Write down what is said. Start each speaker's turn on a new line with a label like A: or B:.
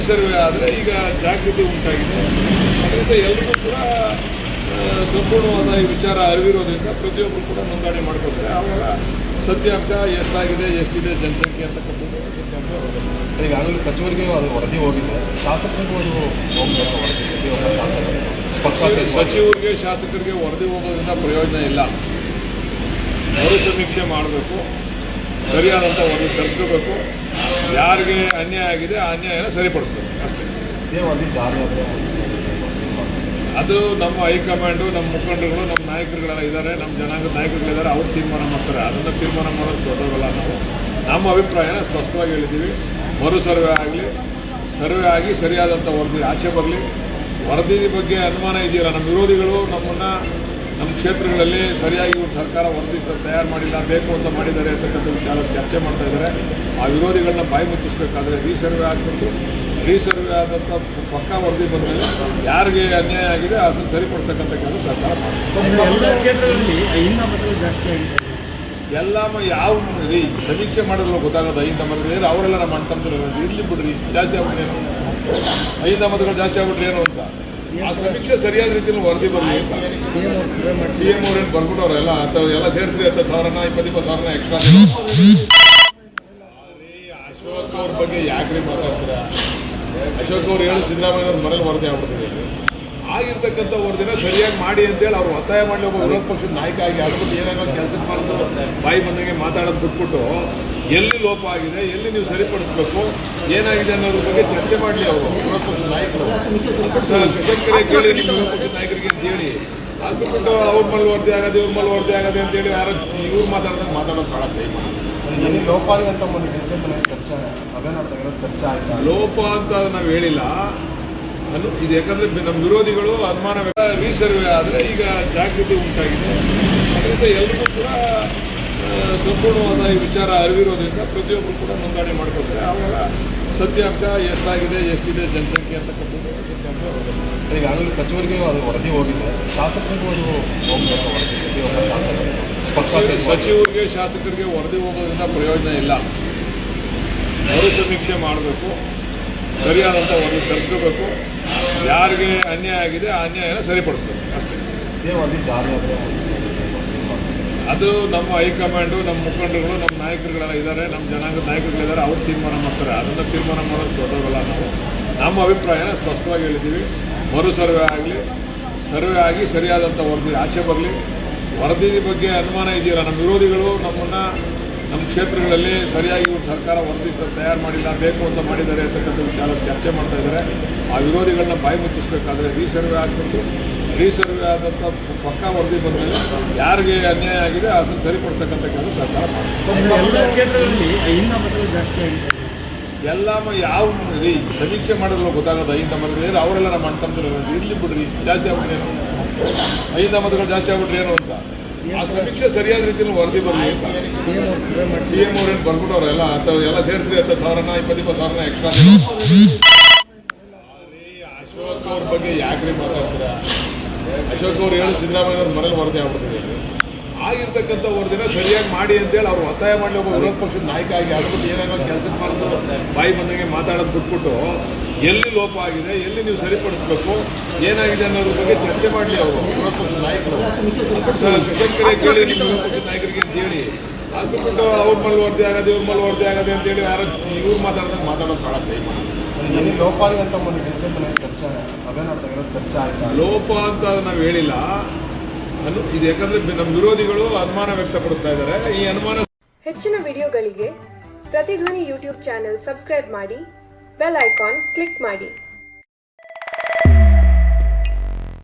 A: Resurvey ಆದರೆ ಈಗ ಜಾಗೃತಿ ಉಂಟಾಗಿದೆ. ಅದರಿಂದ ಎಲ್ಲರಿಗೂ ಕೂಡ ಸಂಪೂರ್ಣವಾದ ಈ ವಿಚಾರ ಅರಿವಿರೋದ್ರಿಂದ ಪ್ರತಿಯೊಬ್ಬರು ಕೂಡ ನೋಂದಣಿ ಮಾಡ್ಕೊತಾರೆ. ಆವಾಗ ಸತ್ಯಾಂಶ ಎಷ್ಟಾಗಿದೆ, ಎಷ್ಟಿದೆ ಜನಸಂಖ್ಯೆ ಅಂತಕ್ಕಂಥದ್ದು ಸತ್ಯಾಂಶ ಹೋಗುತ್ತೆ.
B: ಈಗಾಗಲೇ ಸಚಿವರಿಗೆ ಅದು ವರದಿ ಹೋಗಿದೆ, ಶಾಸಕರಿಗೂ ಅದು ಹೋಗಬೇಕು ವರದಿ.
A: ಸಚಿವರಿಗೆ ಶಾಸಕರಿಗೆ ವರದಿ ಹೋಗೋದ್ರಿಂದ ಪ್ರಯೋಜನ ಇಲ್ಲ. ಮರು ಸಮೀಕ್ಷೆ ಮಾಡಬೇಕು, ಸರಿಯಾದಂಥ ವರದಿ ತರಿಸ್ಕೋಬೇಕು. ಯಾರಿಗೆ ಅನ್ಯಾಯ ಆಗಿದೆ ಆ ಅನ್ಯಾಯನ ಸರಿಪಡಿಸ್ಬೇಕು ಅಷ್ಟೇ. ಅದು ನಮ್ಮ ಹೈಕಮಾಂಡು, ನಮ್ಮ ಮುಖಂಡರುಗಳು, ನಮ್ಮ ನಾಯಕರುಗಳೆಲ್ಲ ಇದ್ದಾರೆ, ನಮ್ಮ ಜನಾಂಗದ ನಾಯಕರುಗಳಿದ್ದಾರೆ, ಅವ್ರು ತೀರ್ಮಾನ ಮಾಡ್ತಾರೆ. ಅದನ್ನು ತೀರ್ಮಾನ ಮಾಡೋದು ದೊಡ್ಡವಲ್ಲ ನಾವು. ನಮ್ಮ ಅಭಿಪ್ರಾಯನ ಸ್ಪಷ್ಟವಾಗಿ ಹೇಳಿದ್ದೀವಿ. ಮರು ಸರ್ವೆ ಆಗಲಿ, ಸರ್ವೆ ಆಗಿ ಸರಿಯಾದಂಥ ವರದಿ ಆಚೆ ಬರಲಿ. ವರದಿ ಬಗ್ಗೆ ಅನುಮಾನ ಇದೆಯಲ್ಲ, ನಮ್ಮ ವಿರೋಧಿಗಳು ನಮ್ಮನ್ನು ನಮ್ಮ ಕ್ಷೇತ್ರಗಳಲ್ಲಿ ಸರಿಯಾಗಿ ಸರ್ಕಾರ ವರದಿ ತಯಾರು ಮಾಡಿಲ್ಲ, ಬೇಕು ಅಂತ ಮಾಡಿದ್ದಾರೆ ಅಂತಕ್ಕಂಥ ವಿಚಾರ ಚರ್ಚೆ ಮಾಡ್ತಾ ಇದ್ದಾರೆ. ಆ ವಿರೋಧಿಗಳನ್ನ ಬಾಯಿ ಮುಚ್ಚಿಸಬೇಕಾದ್ರೆ ರೀಸರ್ವೆ ಆಗಬೇಕು. ರೀಸರ್ವೆ ಆದಂಥ ಪಕ್ಕಾ ವರದಿ ಬಂದಮೇಲೆ ಯಾರಿಗೆ ಅನ್ಯಾಯ ಆಗಿದೆ ಅದನ್ನು ಸರಿಪಡಿಸ್ತಕ್ಕಂಥ ಕೆಲಸ ಸರ್ಕಾರ ಮಾಡ್ತಾರೆ.
C: ಎಲ್ಲ ಕ್ಷೇತ್ರಗಳಲ್ಲಿ ಜಾಸ್ತಿ ಆಗಿದೆ.
A: ಎಲ್ಲ ಯಾವ ರೀ ಸಮೀಕ್ಷೆ ಮಾಡಿದ್ರು ಗೊತ್ತಾಗೋದು. ಐದು ಮತಗಳು ಅವರೆಲ್ಲ ನಮ್ಮ ಅಣ್ತಂದ್ರೆ ಇರ್ಲಿ ಬಿಡ್ರಿ, ಜಾಸ್ತಿ ಆಗ್ಬಿಟ್ರೇನು, ಐದು ಮತಗಳು ಜಾಸ್ತಿ ಆಗ್ಬಿಟ್ರೆ ಏನು ಅಂತ. ಆ ಸಮೀಕ್ಷೆ ಸರಿಯಾದ ರೀತಿಯಲ್ಲಿ ವರದಿ ಬರಲಿ ಅಂತ ಸಿಎಂ ಅವ್ರೇನು ಬರ್ಬಿಟ್ಟವ್ರೆಲ್ಲ ಎಲ್ಲ ಸೇರಿಸ್ರಿ 10,000 20,000 ಎಕ್ಸ್ಟ್ರಾ. ಅಶೋಕ್ ಅವ್ರ ಬಗ್ಗೆ ಯಾಕ್ರಿ ಮಾತಾಡ್ತೀರಾ? ಅಶೋಕ್ ಅವ್ರು ಹೇಳಿ ಸಿದ್ದರಾಮಯ್ಯ ಅವ್ರ ಮನೇಲಿ ವರದಿ ಆಗ್ಬಿಡ್ತದೆ. ಆಗಿರ್ತಕ್ಕಂಥ ವರದಿನ ಸರಿಯಾಗಿ ಮಾಡಿ ಅಂತೇಳಿ ಅವ್ರು ಒತ್ತಾಯ ಮಾಡಿ ಒಬ್ಬ ವಿರೋಧ ಪಕ್ಷದ ನಾಯಕ ಆಗಿ ಅದ್ರ ಬಗ್ಗೆ ಏನಾಗೋ ಕೆಲಸಕ್ಕೆ ಮಾಡಿದ್ರು ಬಾಯಿ ಬಂದಂಗೆ ಮಾತಾಡೋದು ಬಿಟ್ಬಿಟ್ಟು ಎಲ್ಲಿ ಲೋಪ ಆಗಿದೆ, ಎಲ್ಲಿ ನೀವು ಸರಿಪಡಿಸಬೇಕು, ಏನಾಗಿದೆ ಅನ್ನೋದ್ರ ಬಗ್ಗೆ ಚರ್ಚೆ ಮಾಡಲಿ ಅವರು ವಿರೋಧ ಪಕ್ಷದ ನಾಯಕರು. ಸುಶಂಕರೇ ಕೇಳಿ ನಿಮ್ಮ ವಿರೋಧ ಪಕ್ಷದ ನಾಯಕರಿಗೆ ಅಂತ ಹೇಳಿ ಅದ್ಬಿಟ್ಟು ಅವ್ರ ಮೇಲೆ ವರದಿ ಆಗದೆ, ಇವ್ರ ಮೇಲೆ ವರದಿ ಆಗದೆ ಅಂತೇಳಿ ಯಾರು ಇವ್ರು ಮಾತಾಡ್ದಂಗೆ ಮಾತಾಡೋದು ಕಾಳ ಕೈ ಮಾಡಿ.
B: ಲೋಪ ಅಂತ ಚರ್ಚೆ ಚರ್ಚೆ ಆಯ್ತು.
A: ಲೋಪ ಅಂತ ನಾವು ಹೇಳಿಲ್ಲ ಇದು. ಯಾಕಂದ್ರೆ ನಮ್ಮ ವಿರೋಧಿಗಳು ಅನುಮಾನ ರೀಸರ್ವೆ ಆದರೆ ಈಗ ಜಾಗೃತಿ ಉಂಟಾಗಿದೆ. ಅದರಿಂದ ಎಲ್ಲರಿಗೂ ಕೂಡ ಸಂಪೂರ್ಣವಾದ ಈ ವಿಚಾರ ಅರಿವಿರೋದ್ರಿಂದ ಪ್ರತಿಯೊಬ್ಬರು ಕೂಡ ನೋಂದಣಿ ಮಾಡ್ಕೊತಾರೆ. ಆವಾಗ ಸತ್ಯಾಂಶ ಎಷ್ಟಾಗಿದೆ, ಎಷ್ಟಿದೆ ಜನಸಂಖ್ಯೆ ಅಂತಕ್ಕಂಥದ್ದು ಸತ್ಯಾಂಶ ಹೋಗುತ್ತೆ.
B: ಈಗಾಗಲೇ ಸಚಿವರಿಗೆ ಅದು ವರದಿ ಹೋಗಿದೆ, ಶಾಸಕರಿಗೂ ಅದು ಹೋಗಬೇಕು ವರದಿ.
A: ಸಚಿವರಿಗೆ ಶಾಸಕರಿಗೆ ವರದಿ ಹೋಗೋದ್ರಿಂದ ಪ್ರಯೋಜನ ಇಲ್ಲ. ಮರು ಸಮೀಕ್ಷೆ ಮಾಡಬೇಕು, ಸರಿಯಾದಂಥ ವರದಿ ತರಿಸ್ಕೋಬೇಕು. ಯಾರಿಗೆ ಅನ್ಯಾಯ ಆಗಿದೆ ಆ ಅನ್ಯಾಯನ ಸರಿಪಡಿಸ್ಬೇಕು ಅಷ್ಟೇ. ಅದು ನಮ್ಮ ಹೈಕಮಾಂಡು, ನಮ್ಮ ಮುಖಂಡರುಗಳು, ನಮ್ಮ ನಾಯಕರುಗಳೆಲ್ಲ ಇದ್ದಾರೆ, ನಮ್ಮ ಜನಾಂಗದ ನಾಯಕರುಗಳಿದ್ದಾರೆ, ಅವ್ರು ತೀರ್ಮಾನ ಮಾಡ್ತಾರೆ. ಅದನ್ನು ತೀರ್ಮಾನ ಮಾಡೋದು ದೊಡ್ಡವಲ್ಲ ನಾವು. ನಮ್ಮ ಅಭಿಪ್ರಾಯನ ಸ್ಪಷ್ಟವಾಗಿ ಹೇಳಿದ್ದೀವಿ. ಮರು ಸರ್ವೆ ಆಗಲಿ, ಸರ್ವೆ ಆಗಿ ಸರಿಯಾದಂಥ ವರದಿ ಆಚೆ ಬರಲಿ. ವರದಿ ಬಗ್ಗೆ ಅನುಮಾನ ಇದೆಯಲ್ಲ, ನಮ್ಮ ವಿರೋಧಿಗಳು ನಮ್ಮನ್ನು ನಮ್ಮ ಕ್ಷೇತ್ರಗಳಲ್ಲಿ ಸರಿಯಾಗಿ ಸರ್ಕಾರ ವರದಿ ತಯಾರು ಮಾಡಿಲ್ಲ, ಬೇಕು ಅಂತ ಮಾಡಿದ್ದಾರೆ ಅಂತಕ್ಕಂಥ ವಿಚಾರ ಚರ್ಚೆ ಮಾಡ್ತಾ ಇದ್ದಾರೆ. ಆ ವಿರೋಧಿಗಳನ್ನ ಬಾಯಿ ಮುಚ್ಚಿಸಬೇಕಾದ್ರೆ ರೀಸರ್ವೆ ಆಗಬೇಕು. ರೀಸರ್ವೆ ಆದಂಥ ಪಕ್ಕಾ ವರದಿ ಬಂದಮೇಲೆ ಯಾರಿಗೆ ಅನ್ಯಾಯ ಆಗಿದೆ ಅದನ್ನು ಸರಿಪಡಿಸ್ತಕ್ಕಂಥ ಕೆಲಸ ಸರ್ಕಾರ ಮಾಡ್ತಾರೆ.
C: ಎಲ್ಲ ಕ್ಷೇತ್ರಗಳಲ್ಲಿ ಜಾಸ್ತಿ ಆಗಿದೆ.
A: ಎಲ್ಲ ಯಾವ ರೀ ಸಮೀಕ್ಷೆ ಮಾಡಿದ್ರು ಗೊತ್ತಾಗೋದು. ಐದು ಮತಗಳು ಅವರೆಲ್ಲ ನಮ್ಮ ಅಣ್ತಂದ್ರೆ ಇರ್ಲಿ ಬಿಡ್ರಿ, ಜಾಸ್ತಿ ಆಗ್ಬಿಟ್ರೇನು, ಐದು ಮತಗಳು ಜಾಸ್ತಿ ಆಗ್ಬಿಟ್ರೆ ಏನು ಅಂತ. ಆ ಸಮೀಕ್ಷೆ ಸರಿಯಾದ ರೀತಿಯಲ್ಲಿ ವರದಿ ಬರಲಿ ಅಂತ ಸಿಎಂ ಅವ್ರೇನು ಬರ್ಬಿಟ್ಟವ್ರೆಲ್ಲ ಎಲ್ಲ ಸೇರಿಸ್ರಿ 10,000 20,000 ಎಕ್ಸ್ಟ್ರಾ. ಅಶೋಕ್ ಅವ್ರ ಬಗ್ಗೆ ಯಾಕ್ರಿ ಮಾತಾಡ್ತೀರಾ? ಅಶೋಕ್ ಅವ್ರು ಹೇಳಿ ಸಿದ್ದರಾಮಯ್ಯ ಅವ್ರ ಮನೇಲಿ ವರದಿ ಆಗ್ಬಿಡ್ತದೆ. ಆಗಿರ್ತಕ್ಕಂಥ ವರದಿನ ಸರಿಯಾಗಿ ಮಾಡಿ ಅಂತೇಳಿ ಅವ್ರು ಒತ್ತಾಯ ಮಾಡಿ ಒಬ್ಬ ವಿರೋಧ ಪಕ್ಷದ ನಾಯಕ ಆಗಿ ಅದ್ರ ಬಗ್ಗೆ ಏನಾಗೋ ಕೆಲಸಕ್ಕೆ ಮಾಡಿದ್ರು ಬಾಯಿ ಬಂದಂಗೆ ಮಾತಾಡೋದು ಬಿಟ್ಬಿಟ್ಟು ಎಲ್ಲಿ ಲೋಪ ಆಗಿದೆ, ಎಲ್ಲಿ ನೀವು ಸರಿಪಡಿಸಬೇಕು, ಏನಾಗಿದೆ ಅನ್ನೋದ್ರ ಬಗ್ಗೆ ಚರ್ಚೆ ಮಾಡಲಿ ಅವರು ವಿರೋಧ ಪಕ್ಷದ ನಾಯಕರು. ಸುಶಂಕರೇ ಕೇಳಿ ನಿಮ್ಮ ವಿರೋಧ ಪಕ್ಷದ ನಾಯಕರಿಗೆ ಅಂತ ಹೇಳಿ ಅದ್ಬಿಟ್ಟು ಅವ್ರ ಮೇಲೆ ವರದಿ ಆಗದೆ, ಇವ್ರ ಮೇಲೆ ವರದಿ ಆಗದೆ ಅಂತೇಳಿ ಯಾರು ಇವ್ರು ಮಾತಾಡ್ದಂಗೆ ಮಾತಾಡೋದು ಕಾಳ ಕೈ ಮಾಡಿ.
B: ಲೋಪ ಅಂತ ಚರ್ಚೆ ಚರ್ಚೆ ಆಯ್ತು.
A: ಲೋಪ ಅಂತ ನಾವು ಹೇಳಿಲ್ಲ ಇದು. ಯಾಕಂದ್ರೆ ನಮ್ಮ ವಿರೋಧಿಗಳು ಅನುಮಾನ ವ್ಯಕ್ತಪಡಿಸ್ತಾ ಇದ್ದಾರೆ. ಈ ಅನುಮಾನ
D: ಹೆಚ್ಚಿನ ವಿಡಿಯೋಗಳಿಗೆ ಪ್ರತಿಧ್ವನಿ ಯೂಟ್ಯೂಬ್ ಚಾನೆಲ್ ಸಬ್ಸ್ಕ್ರೈಬ್ ಮಾಡಿ, ಬೆಲ್ ಐಕಾನ್ ಕ್ಲಿಕ್ ಮಾಡಿ.